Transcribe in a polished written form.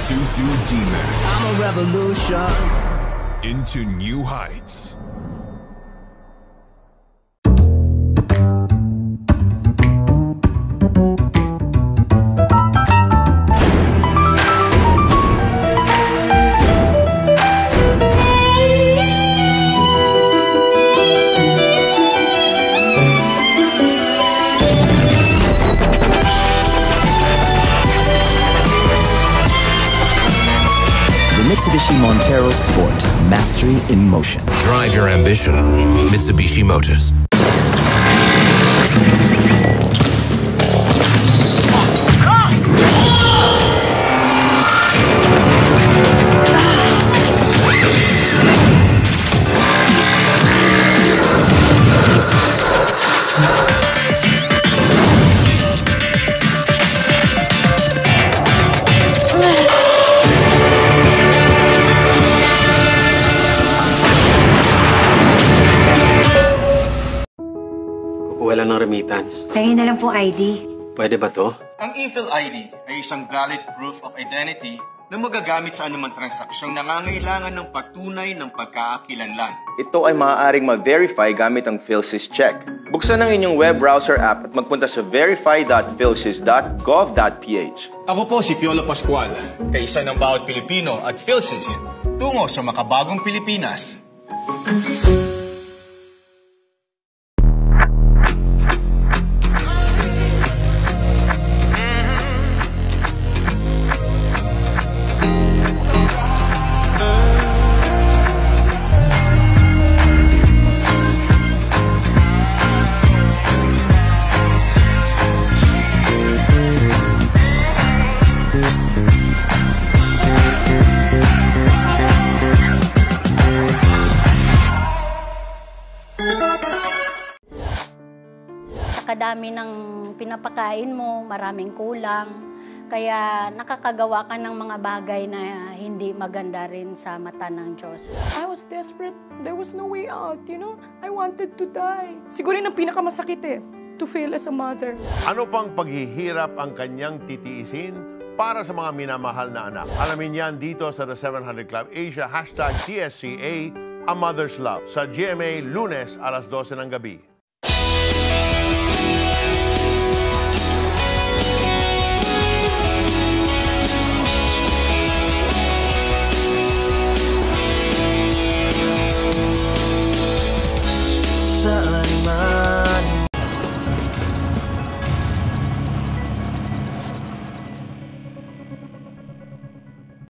Suzu D-Man. I'm a revolution. Into new heights. Mitsubishi Montero Sport. Mastery in motion. Drive your ambition. Mitsubishi Motors. Wala ng remittance. Kaya na lang po ID. Pwede ba to? Ang eFil ID ay isang valid proof of identity na magagamit sa anumang transaksyong nangangailangan ng patunay ng pagkakakilanlan. Ito ay maaaring ma-verify gamit ang PhilSys Check. Buksan ang inyong web browser app at magpunta sa verify.philsys.gov.ph. Ako po si Piolo Pascual, kaisa ng bawat Pilipino at PhilSys, tungo sa makabagong Pilipinas. Kadami ng pinapakain mo, maraming kulang. Kaya nakakagawa ka ng mga bagay na hindi maganda rin sa mata ng Diyos. I was desperate. There was no way out, you know? I wanted to die. Siguro yun ang pinakamasakit to fail as a mother. Ano pang paghihirap ang kanyang titiisin para sa mga minamahal na anak? Alamin yan dito sa The 700 Club Asia, #TSCA, A Mother's Love, sa GMA Lunes, alas 12 ng gabi.